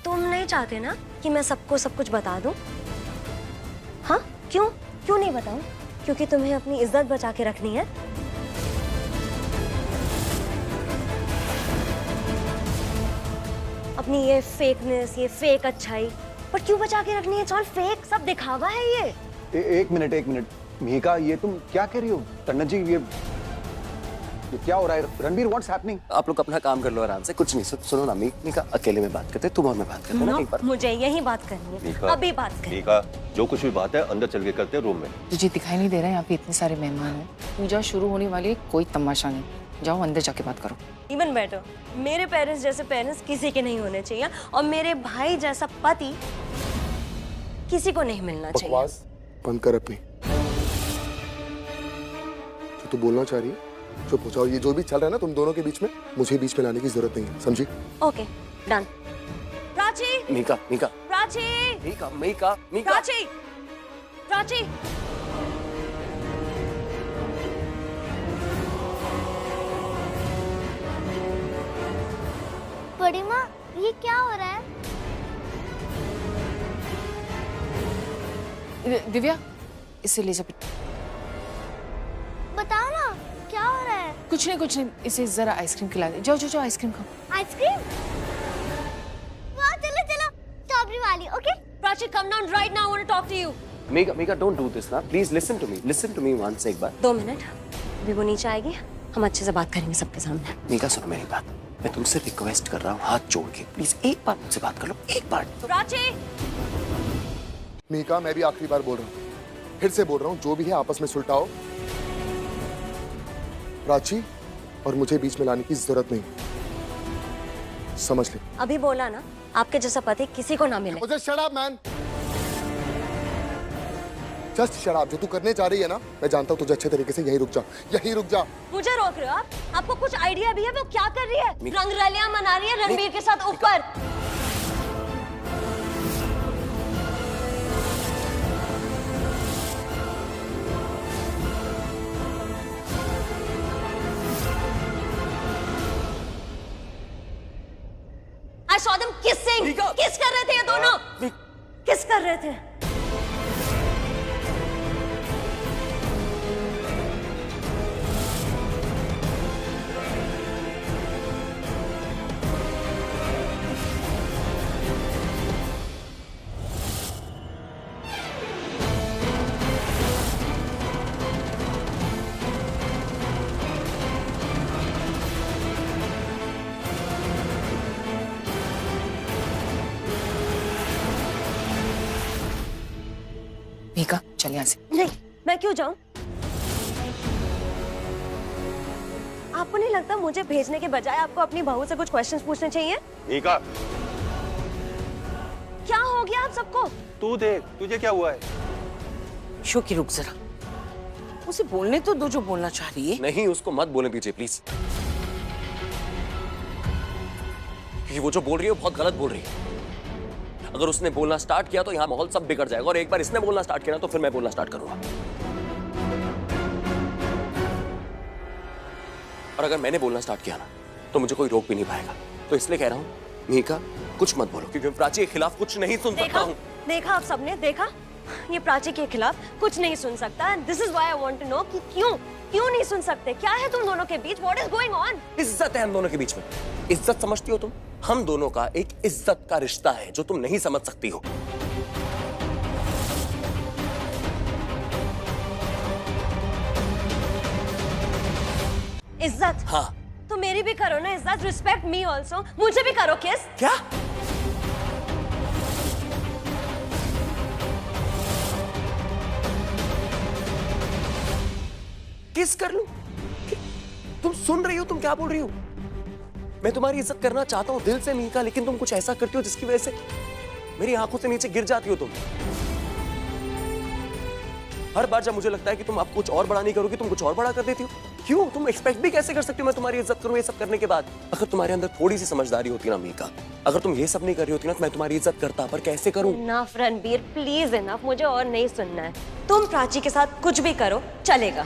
तुम नहीं चाहते ना कि मैं सबको सब कुछ बता दूं? हाँ, क्यों क्यों नहीं बताऊं? क्योंकि तुम्हें अपनी इज्जत बचा के रखनी है। अपनी ये फेकनेस, ये फेक अच्छाई, पर क्यों बचा के रखनी है? चल फेक, सब दिखावा है ये। एक मिनट मिहिका, ये तुम क्या कह रही हो? टंडन जी, ये क्या हो रहा है? Ranbir, what's happening? आप लोग अपना काम कर लो आराम से, कुछ नहीं। सुनो ना मिहिका, अकेले में बात करते, तुम और मैं बात करते ना एक बार। मुझे यही बात करनी है, अभी बात करनी है। मिहिका, जो कुछ भी बात है अंदर चल के करते हैं रूम में। तुझे दिखाई नहीं दे रहा है यहाँ पे इतने सारे मेहमान हैं? पूजा शुरू होने वाली है, कोई तमाशा नहीं। जाओ अंदर जाके बात करो। इवन बेटर, मेरे पेरेंट्स जैसे पेरेंट्स किसी के नहीं होने चाहिए, और मेरे भाई जैसा पति किसी को नहीं मिलना चाहिए। बकवास बंद कर अपनी। जो तू बोलना चाह रही है चुप हो जाओ। ये जो भी चल रहा है ना तुम दोनों के बीच में, मुझे बीच में लाने की जरूरत नहीं है, समझी? Okay, done. प्राची, मिहिका प्राची, मिहिका प्राची, प्राची। बड़ी माँ, ये क्या हो रहा है? दिव्या, इसे ले जा। बता ना, क्या हो रहा है? कुछ नहीं, इसे जरा आइसक्रीम खिला दे। जाओ आइसक्रीम खाओ। आइसक्रीम? वाह, चलो स्ट्रॉबेरी वाली। Okay Prachi, come down right now, I want to talk to you. Mihika, don't do this ना, please listen to me once, एक बार। 2 मिनट, अभी वो नीचे आएगी, हम अच्छे से बात करेंगे सबके सामने। मिहिका सुनो मेरी बात, मैं तुमसे रिक्वेस्ट कर रहा हूँ हाथ जोड़ के, प्लीज एक बार मुझसे बात कर लो, एक बार। प्राची, मिहिका, मैं भी आखिरी बार बोल रहा हूँ, फिर से बोल रहा हूँ, जो भी है आपस में सुलटाओ। प्राची और मुझे बीच में लाने की जरूरत नहीं, समझ ले। अभी बोला ना, आपके जैसा पति किसी को ना मिले। मुझे shut up man, just shut up. जो तू करने जा रही है ना, मैं जानता हूँ तुझे अच्छे तरीके से। यहीं रुक जा। मुझे रोक रहे हो आप? आपको कुछ आइडिया भी है वो क्या कर रही है? रंगरलियां मना रही है रणबीर के साथ ऊपर। I saw them kissing. किस कर रहे थे ये दोनों? किस कर रहे थे? मिहिका, चल यहाँ से। नहीं, मैं क्यों जाऊं? आपको नहीं लगता मुझे भेजने के बजाय आपको अपनी बहू से कुछ क्वेश्चंस पूछने चाहिए? मिहिका, क्या हो गया आप सबको? तू देख, तुझे क्या हुआ है? शोकी रुक जरा, उसे बोलने तो दो जो बोलना चाह रही है। नहीं, उसको मत बोलने दीजिए प्लीज, क्योंकि वो जो बोल रही है वो बहुत गलत बोल रही है। अगर उसने बोलना स्टार्ट किया तो यहाँ माहौल सब बिगड़ जाएगा, और एक बार इसने बोलना स्टार्ट किया ना तो फिर मैं बोलना स्टार्ट करूंगा। और अगर मैंने बोलना स्टार्ट किया ना तो मुझे कोई रोक भी नहीं पाएगा। तो इसलिए कह रहा हूँ मिहिका, कुछ मत बोलो, क्योंकि मैं प्राची के खिलाफ कुछ नहीं सुन सकता हूँ। देखा आप सबने, देखा? ये प्राची के खिलाफ कुछ नहीं सुन सकता। This is why I want to know कि क्यों नहीं सुन सकते? क्या है तुम दोनों के बीच? What is going on? इज्जत है हम दोनों के बीच में। इज्जत समझती हो तुम? हम दोनों का एक इज्जत का रिश्ता है जो तुम नहीं समझ सकती हो। इज्जत? हाँ, तो मेरी भी करो ना इज्जत। रिस्पेक्ट मी ऑल्सो, मुझे भी करो किस। क्या? किस कर लूं? तुम सुन रही हो? तुम क्या बोल रही हो? मैं तुम्हारी इज्जत करना चाहता हूं दिल से मिहिका, लेकिन तुम कुछ ऐसा करती हो जिसकी वजह से मेरी आंखों से नीचे गिर जाती हो तुम। हर बार जब मुझे लगता है कि तुम अब कुछ और बड़ा नहीं करोगी, तुम कुछ और बड़ा कर देती हो। क्यों? तुम एक्सपेक्ट भी कैसे कर सकती हो मैं तुम्हारी इज्जत करूं ये सब करने के बाद? अगर तुम्हारे अंदर थोड़ी सी समझदारी होती ना मिहिका, अगर तुम ये सब नहीं कर रही होती ना तो मैं तुम्हारी इज्जत करता, पर कैसे करूं? इनफ रणबीर, प्लीज इनफ, मुझे और नहीं सुनना है। तुम प्राची के साथ कुछ भी करो चलेगा,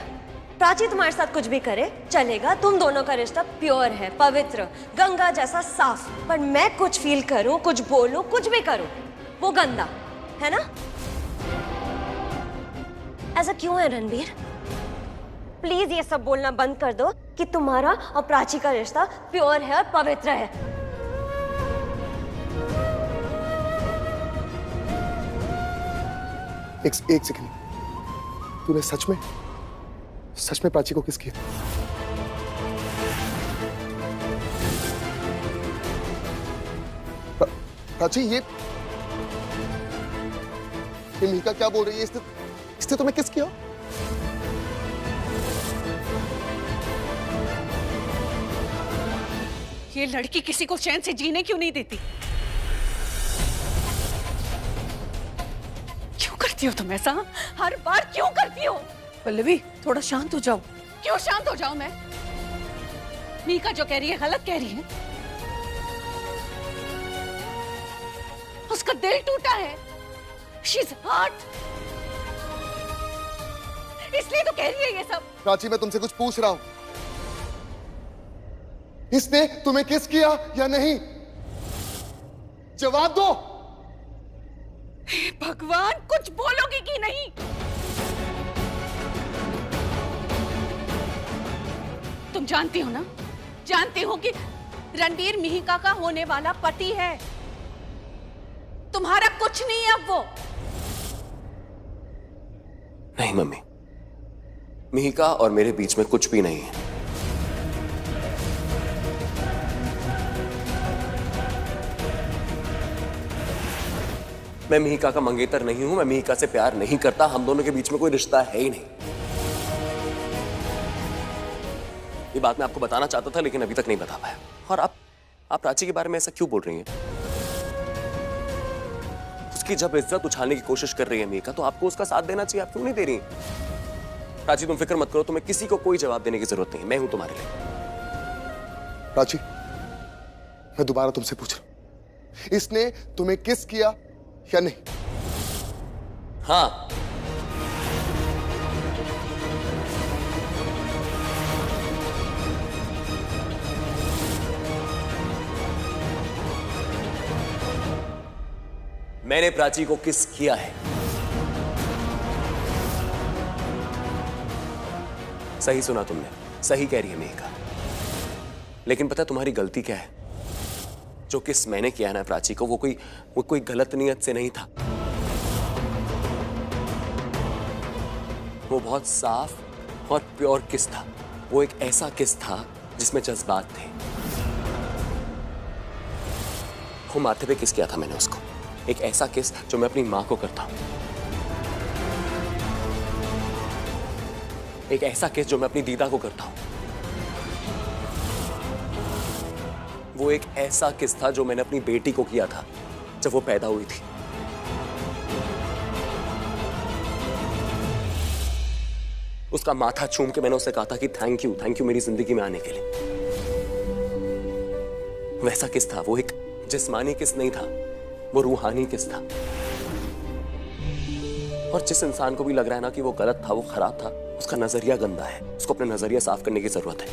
प्राची तुम्हारे साथ कुछ भी करे चलेगा, तुम दोनों का रिश्ता प्योर है, पवित्र, गंगा जैसा साफ। पर मैं कुछ फील करूं, कुछ बोलूं, कुछ भी करूं, वो गंदा है ना? ऐसा क्यों है रणबीर? प्लीज ये सब बोलना बंद कर दो कि तुम्हारा और प्राची का रिश्ता प्योर है और पवित्र है। एक सेकंड, तूने सच में प्राची को किस किया? प्राची, ये मीका क्या बोल रही है? इसने तुम्हें किस किया? ये लड़की किसी को चैन से जीने क्यों नहीं देती? क्यों करती हो तुम ऐसा? हर बार क्यों करती हो? पल्लवी, थोड़ा शांत हो जाओ। क्यों शांत हो जाऊं मैं? मीका जो कह रही है गलत कह रही है। उसका दिल टूटा है, शीज हर्ट, इसलिए तो कह रही है ये सब। प्राची, मैं तुमसे कुछ पूछ रहा हूं, इसने तुम्हें किस किया या नहीं? जवाब दो। हे भगवान, कुछ बोलोगी कि नहीं? तुम जानती हो ना, जानती हो कि रणबीर मिहिका का होने वाला पति है। तुम्हारा कुछ नहीं है अब वो। नहीं मम्मी, मिहिका और मेरे बीच में कुछ भी नहीं है। मैं मिहिका का मंगेतर नहीं हूं, मैं मिहिका से प्यार नहीं करता, हम दोनों के बीच में कोई रिश्ता है ही नहीं। ये बात मैं आपको बताना चाहता था लेकिन अभी तक नहीं बता पाया। और आप प्राची के बारे में ऐसा क्यों बोल रही हैं? उसकी जब इज्जत उछालने की कोशिश कर रही है मिहिका, तो आपको उसका साथ देना चाहिए। आप क्यों नहीं दे रही? प्राची, तुम फिक्र मत करो, तुम्हें किसी को कोई जवाब देने की जरूरत नहीं, मैं हूं तुम्हारे लिए। प्राची, मैं दोबारा तुमसे पूछ रहा हूं, इसने तुम्हें किस किया या नहीं? हाँ। मैंने प्राची को किस किया है। सही सुना तुमने, सही कह रही है मिहिका। लेकिन पता है तुम्हारी गलती क्या है? जो किस मैंने किया ना प्राची को, वो कोई गलत नियत से नहीं था। वो बहुत साफ और प्योर किस था। वो एक ऐसा किस था जिसमें जज्बात थे। वो माथे पे किस किया था मैंने उसको, एक ऐसा किस जो मैं अपनी मां को करता हूं, एक ऐसा किस जो मैं अपनी दीदा को करता हूं। वो एक ऐसा किस था जो मैंने अपनी बेटी को किया था जब वो पैदा हुई थी। उसका माथा चूम के मैंने उसे कहा था कि थैंक यू मेरी जिंदगी में आने के लिए। वैसा किस था। वो एक जिस्मानी किस नहीं था, वो रूहानी किस था। और जिस इंसान को भी लग रहा है ना कि वो गलत था, वो खराब था, उसका नजरिया गंदा है। उसको अपना नजरिया साफ करने की जरूरत है।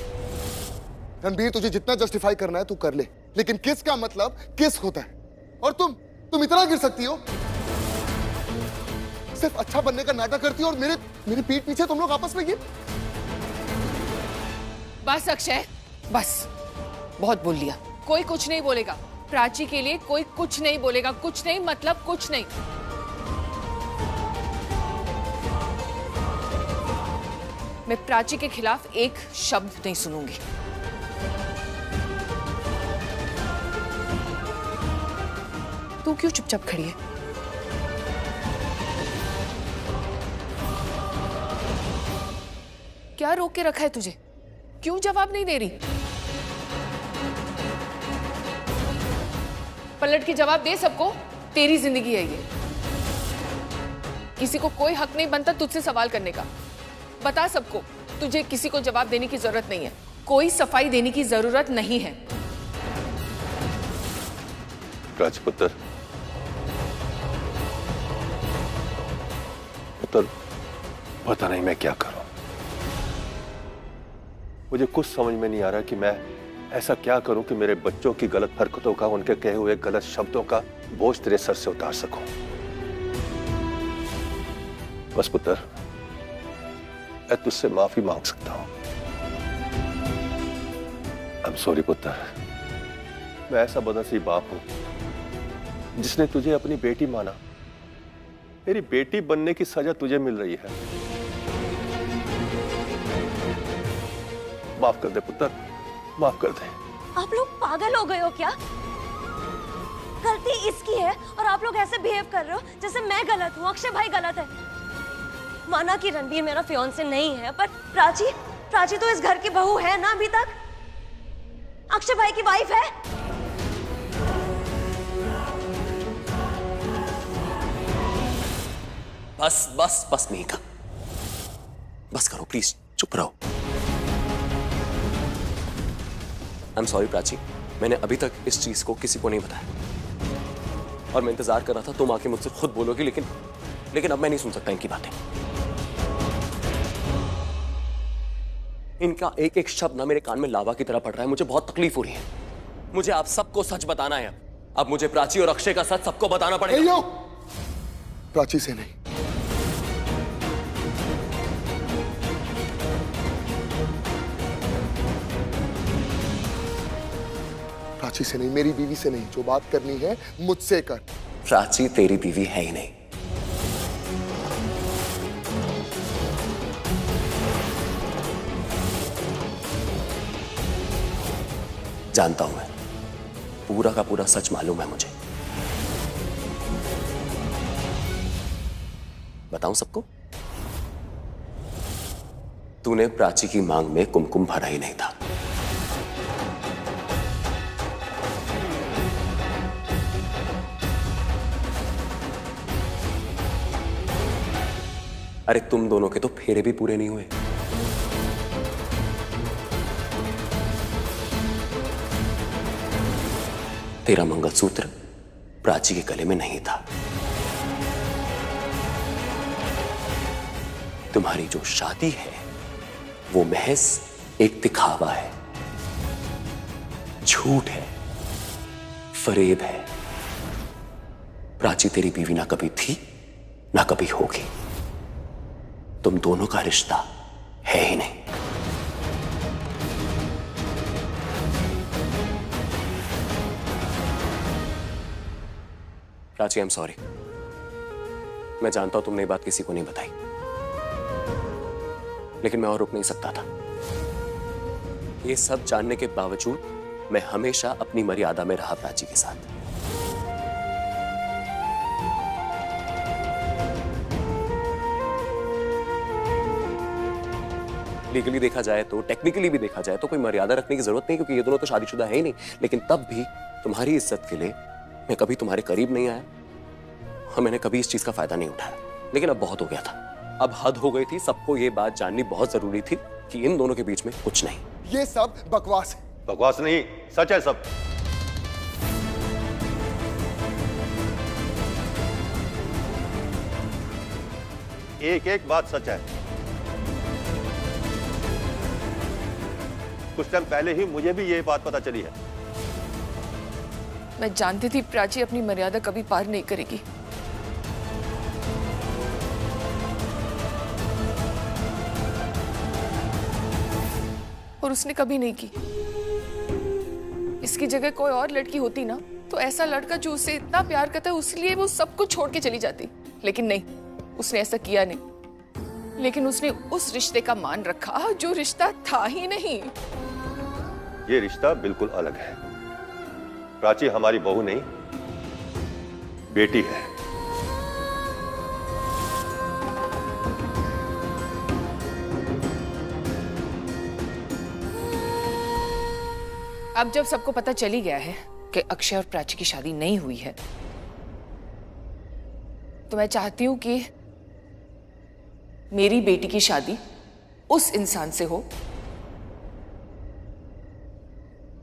रणबीर, तुझे जितना जस्टिफाई करना है तू कर ले, लेकिन किस का मतलब किस होता है? और तुम इतना गिर सकती हो? सिर्फ अच्छा बनने का नाटक करती हो और मेरे पीठ पीछे तुम लोग आपस में गिर। बस अक्षय, बस, बहुत बोल लिया। कोई कुछ नहीं बोलेगा प्राची के लिए, कोई कुछ नहीं बोलेगा। कुछ नहीं मतलब कुछ नहीं। मैं प्राची के खिलाफ एक शब्द नहीं सुनूंगी। तू क्यों चुपचाप खड़ी है? क्या रोक के रखा है तुझे? क्यों जवाब नहीं दे रही? पलट के जवाब दे सबको। तेरी जिंदगी है ये, किसी को कोई हक नहीं बनता तुझसे सवाल करने का। बता सबको, तुझे किसी को जवाब देने की जरूरत नहीं है, कोई सफाई देने की जरूरत नहीं है। राजपुत्र, पुत्र, पता नहीं मैं क्या करूं। मुझे कुछ समझ में नहीं आ रहा कि मैं ऐसा क्या करूं कि मेरे बच्चों की गलत हरकतों का, उनके कहे हुए गलत शब्दों का बोझ तेरे सर से उतार सकूं। बस पुत्र, मैं तुझसे माफी मांग सकता हूं। आई एम सॉरी पुत्र। मैं ऐसा बदनसीब बाप हूं जिसने तुझे अपनी बेटी माना। मेरी बेटी बनने की सजा तुझे मिल रही है। माफ कर दे पुत्र, माफ कर दे। आप लोग पागल हो गए हो क्या? गलती इसकी है और आप लोग ऐसे बिहेव कर रहे हो जैसे मैं गलत हूँ, अक्षय भाई गलत है। माना कि रणबीर मेरा फियांसे नहीं है, पर प्राची तो इस घर की बहू है ना अभी तक। अक्षय भाई की वाइफ है। बस बस बस मिहिका, बस करो प्लीज, चुप रहो। आई एम सॉरी प्राची, मैंने अभी तक इस चीज को किसी को नहीं बताया और मैं इंतजार कर रहा था तुम आके मुझसे खुद बोलोगी, लेकिन अब मैं नहीं सुन सकता इनकी बातें। इनका एक एक शब्द ना मेरे कान में लावा की तरह पड़ रहा है। मुझे बहुत तकलीफ हो रही है। मुझे आप सबको सच बताना है। अब मुझे प्राची और अक्षय का सच सबको बताना पड़ेगा। प्राची से नहीं, प्राची से नहीं, मेरी बीवी से नहीं। जो बात करनी है मुझसे कर। प्राची तेरी बीवी है ही नहीं। जानता हूं मैं, पूरा का पूरा सच मालूम है मुझे। बताऊं सबको? तूने प्राची की मांग में कुमकुम भरा ही नहीं था। अरे तुम दोनों के तो फेरे भी पूरे नहीं हुए। तेरा मंगलसूत्र प्राची के गले में नहीं था। तुम्हारी जो शादी है वो महज एक दिखावा है, झूठ है, फरेब है। प्राची तेरी बीवी ना कभी थी ना कभी होगी। तुम दोनों का रिश्ता है ही नहीं। Prachi, I am sorry. मैं जानता हूं तुमने ये बात किसी को नहीं बताई, लेकिन मैं और रुक नहीं सकता था। ये सब जानने के बावजूद मैं हमेशा अपनी मर्यादा में रहा प्राची के साथ। लीगली देखा जाए तो, टेक्निकली भी देखा जाए तो कोई मर्यादा रखने की जरूरत नहीं, क्योंकि ये दोनों तो शादीशुदा है ही नहीं। लेकिन तब भी तुम्हारी इज्जत के लिए मैं कभी तुम्हारे करीब नहीं आया और मैंने कभी इस चीज का फायदा नहीं उठाया। लेकिन अब बहुत हो गया था, अब हद हो गई थी। सबको ये बात जाननी बहुत जरूरी थी कि इन दोनों के बीच में कुछ नहीं। ये सब बकवास है। बकवास नहीं, सच है सब। एक एक बात सच है। कुछ टाइम पहले ही मुझे भी ये बात पता चली है। मैं जानती थी प्राची अपनी मर्यादा कभी पार नहीं करेगी। और उसने कभी नहीं की। इसकी जगह कोई और लड़की होती ना, तो ऐसा लड़का जो उसे इतना प्यार करता है उसलिए वो सब कुछ छोड़ के चली जाती। लेकिन नहीं, उसने ऐसा किया नहीं। लेकिन उसने उस रिश्ते का मान रखा जो रिश्ता था ही नहीं। ये रिश्ता बिल्कुल अलग है। प्राची हमारी बहू नहीं, बेटी है। अब जब सबको पता चली गया है कि अक्षय और प्राची की शादी नहीं हुई है, तो मैं चाहती हूं कि मेरी बेटी की शादी उस इंसान से हो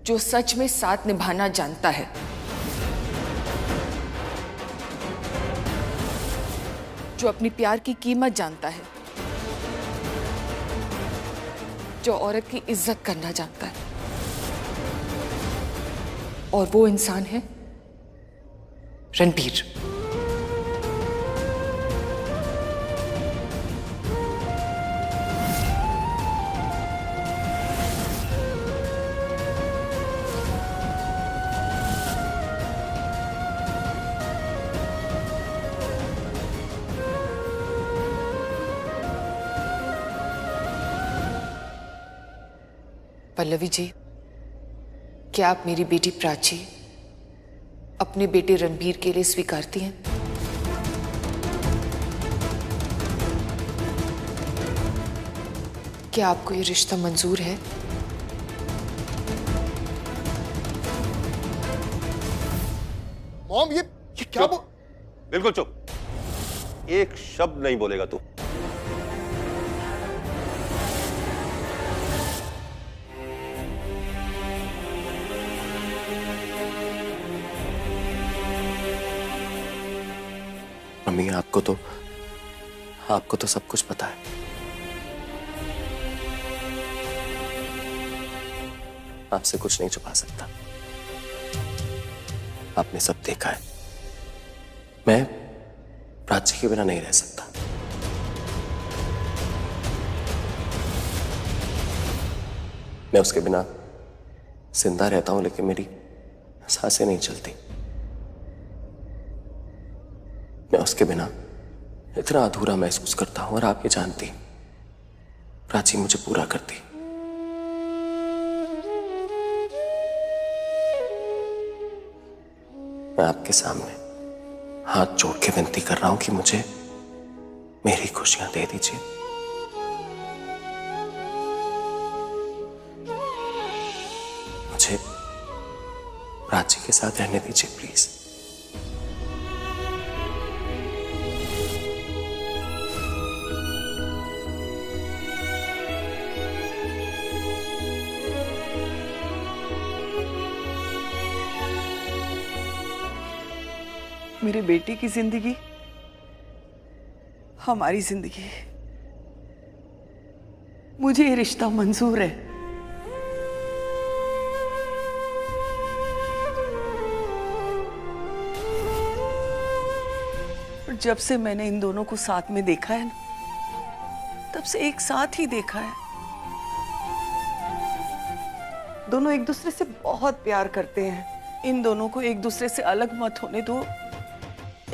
जो सच में साथ निभाना जानता है, जो अपनी प्यार की कीमत जानता है, जो औरत की इज्जत करना जानता है, और वो इंसान है रणबीर। पल्लवी जी, क्या आप मेरी बेटी प्राची अपने बेटे रणबीर के लिए स्वीकारती हैं? क्या आपको ये रिश्ता मंजूर है? मॉम, ये क्या बिल्कुल चुप, एक शब्द नहीं बोलेगा तू। मम्मी, आपको तो सब कुछ पता है। आपसे कुछ नहीं छुपा सकता। आपने सब देखा है। मैं प्राची के बिना नहीं रह सकता। मैं उसके बिना जिंदा रहता हूं, लेकिन मेरी सांसें नहीं चलती। मैं उसके बिना इतना अधूरा महसूस करता हूं, और आप ये जानती, प्राची मुझे पूरा करती। मैं आपके सामने हाथ जोड़ के विनती कर रहा हूं कि मुझे मेरी खुशियां दे दीजिए। मुझे प्राची के साथ रहने दीजिए प्लीज। मेरे बेटे की जिंदगी हमारी जिंदगी है। मुझे ये रिश्ता मंजूर है। और जब से मैंने इन दोनों को साथ में देखा है ना, तब से एक साथ ही देखा है। दोनों एक दूसरे से बहुत प्यार करते हैं। इन दोनों को एक दूसरे से अलग मत होने दो,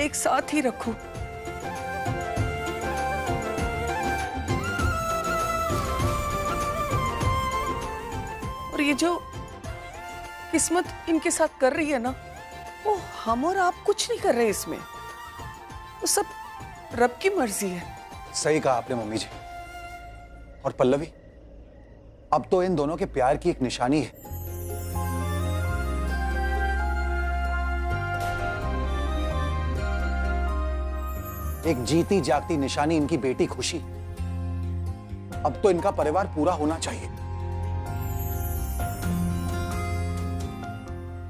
एक साथ ही रखो। और ये जो किस्मत इनके साथ कर रही है ना, वो हम और आप कुछ नहीं कर रहे इसमें। वो सब रब की मर्जी है। सही कहा आपने मम्मी जी। और पल्लवी, अब तो इन दोनों के प्यार की एक निशानी है। एक जीती जागती निशानी, इनकी बेटी खुशी। अब तो इनका परिवार पूरा होना चाहिए।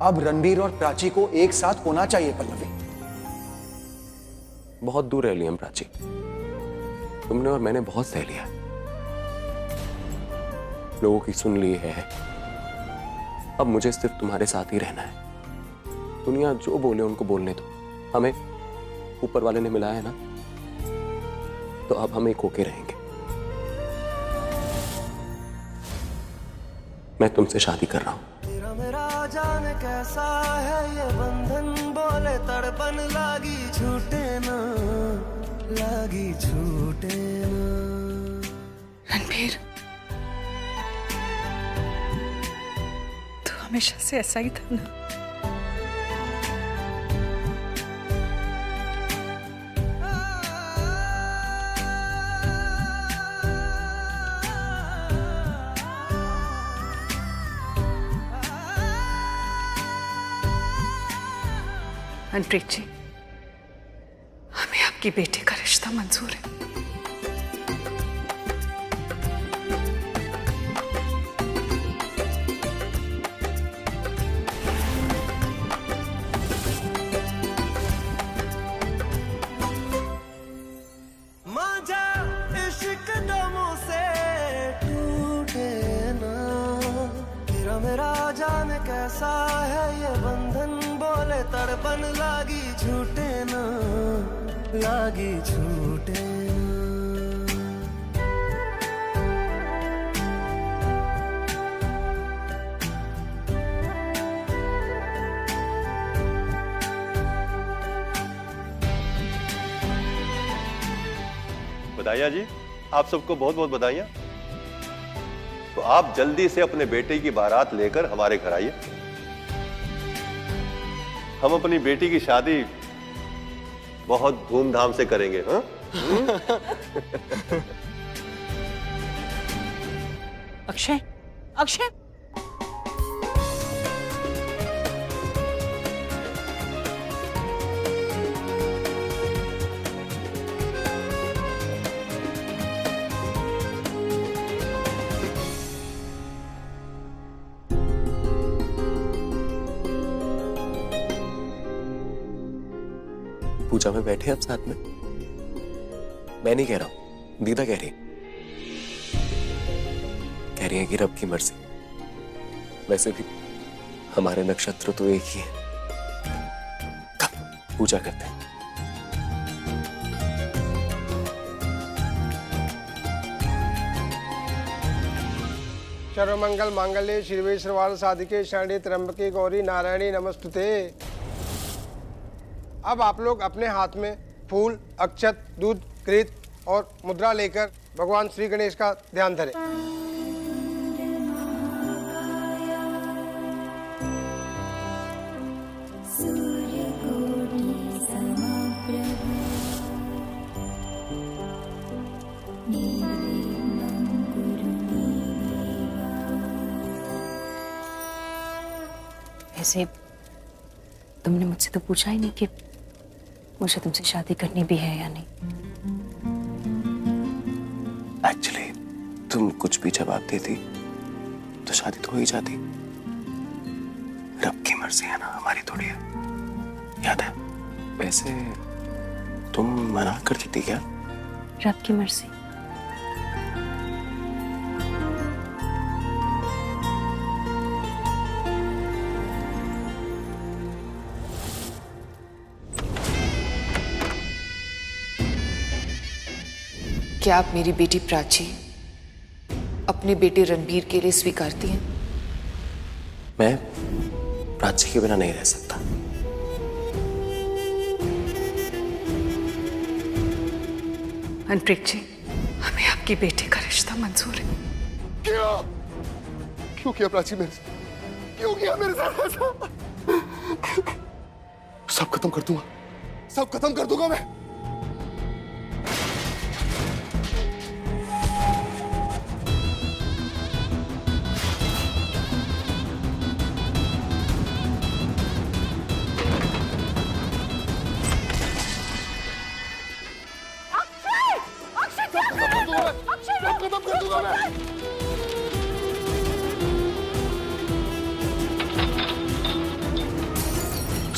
अब रणबीर और प्राची को एक साथ होना चाहिए पल्लवी। बहुत दूर रह लिया हम प्राची, तुमने और मैंने बहुत सह लिया। लोगों की सुन ली है, अब मुझे सिर्फ तुम्हारे साथ ही रहना है। दुनिया जो बोले उनको बोलने दो। हमें ऊपर वाले ने मिलाया है ना, तो अब हम एक होके रहेंगे। मैं तुमसे शादी कर रहा हूं। तेरा मेरा जान कैसा है ये बंधन, बोले तड़पन लागी छूटे ना, लागी छूटे ना। रणबीर, तू हमेशा से ऐसा ही था ना। मनप्रीत जी, हमें आपकी बेटी का रिश्ता मंजूर है। मांझा इश्क दमों से टूटे कैसा है ये बंधन बोले तड़पन लागी छूटे ना, लागी छूटे ना। बधाइयाँ जी, आप सबको बहुत बहुत बधाइयाँ। तो आप जल्दी से अपने बेटे की बारात लेकर हमारे घर आइए। हम अपनी बेटी की शादी बहुत धूमधाम से करेंगे। हाँ? अक्षय, अक्षय, पूजा में बैठे अब साथ में। मैं नहीं कह रहा हूं, दीदा कह रही है कि रब की मर्जी। वैसे भी हमारे नक्षत्र तो एक ही है। कब पूजा करते हैं। सर्वमंगल मांगल्ये शिवे सर्वार्थ साधिके शरण्ये त्र्यंबके गौरी नारायणी नमस्तुते। अब आप लोग अपने हाथ में फूल, अक्षत, दूध, कृत और मुद्रा लेकर भगवान श्री गणेश का ध्यान धरें। ऐसे तुमने मुझसे तो पूछा ही नहीं कि मुझे तुमसे शादी करनी भी है या नहीं। एक्चुअली तुम कुछ भी जवाब देती तो शादी तो हो ही जाती। रब की मर्जी है ना, हमारी थोड़ी है। याद है? वैसे तुम मना कर देती क्या? रब की मर्जी। क्या आप मेरी बेटी प्राची अपने बेटे रणबीर के लिए स्वीकारती हैं? मैं प्राची के बिना नहीं रह सकता। मनप्रीत जी, हमें आपकी बेटी का रिश्ता मंजूर है। क्यों किया प्राची मेरे साथ? क्यों किया मेरे साथ ऐसा? सब खत्म कर दूंगा, सब खत्म कर दूंगा मैं।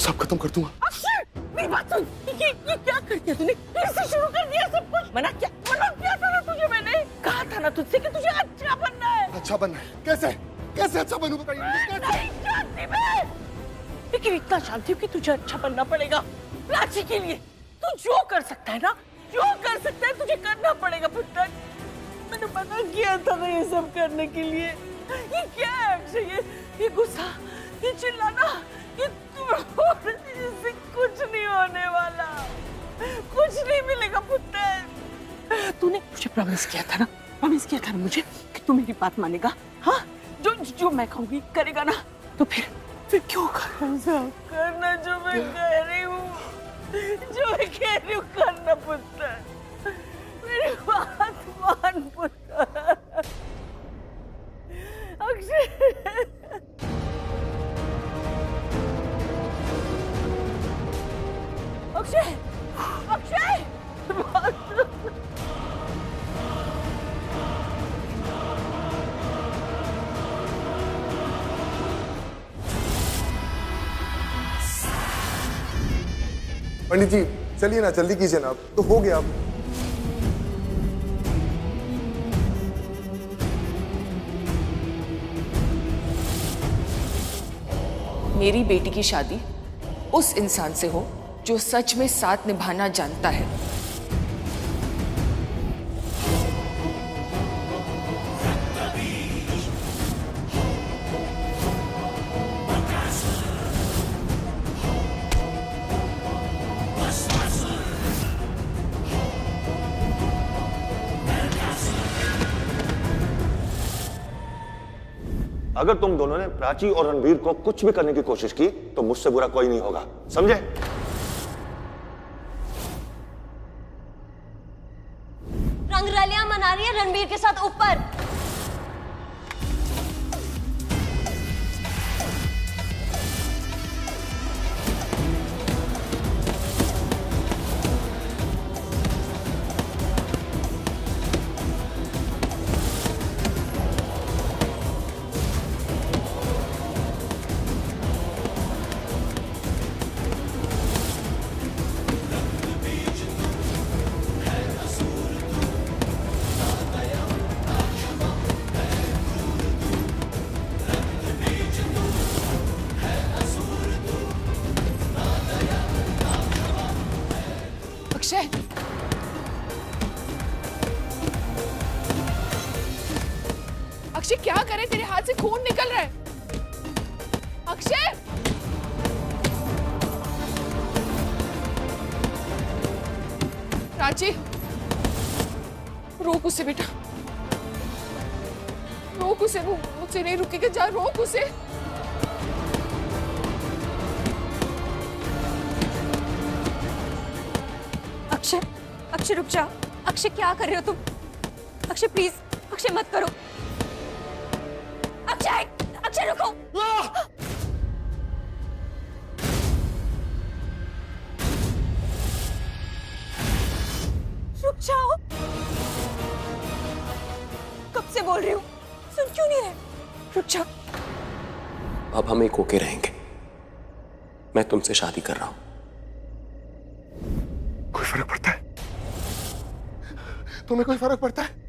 सब खत्म कर दूंगा। अक्षय, मेरी बात सुन। ये क्या कर दिया तूने? फिर से शुरू कर दिया सब कुछ। मना किया था ना तुझे मैंने। कहा था ना तुझसे कि तुझे अच्छा बनना है। अच्छा बनना है? कैसे? कैसे अच्छा बनूं बताइए? नहीं जानती मैं, लेकिन इतना जानती हूँ कि तुझे अच्छा बनना पड़ेगा प्राची के लिए। तू जो कर सकता है ना, जो कर सकता है तुझे करना पड़ेगा पुत्र। मैंने मना किया था ना ये सब करने के लिए। ये क्या है अक्षय? ये गुस्सा, ये चिल्लाना, ये इससे कुछ नहीं होने वाला, कुछ नहीं मिलेगा पुत्र। तूने मुझे प्रॉमिस किया था ना मुझे कि तू मेरी बात मानेगा। हाँ, जो मैं कहूँगी करेगा ना। तो फिर क्यों करना जो मैं कह रही हूँ, करना पुत्र। मेरी बात मान पुत्र। अक्षय, अक्षय, अक्षय, पंडित जी चलिए ना, जल्दी कीजिए ना, अब तो हो गया। अब मेरी बेटी की शादी उस इंसान से हो जो सच में साथ निभाना जानता है। अगर तुम दोनों ने प्राची और रणवीर को कुछ भी करने की कोशिश की तो मुझसे बुरा कोई नहीं होगा, समझे? रंगरलियां मना रही है रणबीर के साथ ऊपर। अक्षय, अक्षय क्या करे, तेरे हाथ से खून निकल रहा है। अक्षय, प्राची, रोक उसे बेटा, रोक उसे, मुझसे नहीं रुकेगा, जा रोक उसे। अक्षय, अक्षय रुक जाओ। अक्षय क्या कर रहे हो तुम? अक्षय प्लीज, अक्षय मत करो। अक्षय, अक्षय रुको। रुक जाओ। कब से बोल रही हूँ, सुन क्यों नहीं रहे? रुक जाओ। अब हम एक होके रहेंगे। मैं तुमसे शादी कर रहा हूं। कोई फर्क पड़ता है? तुम्हें कोई फर्क पड़ता है?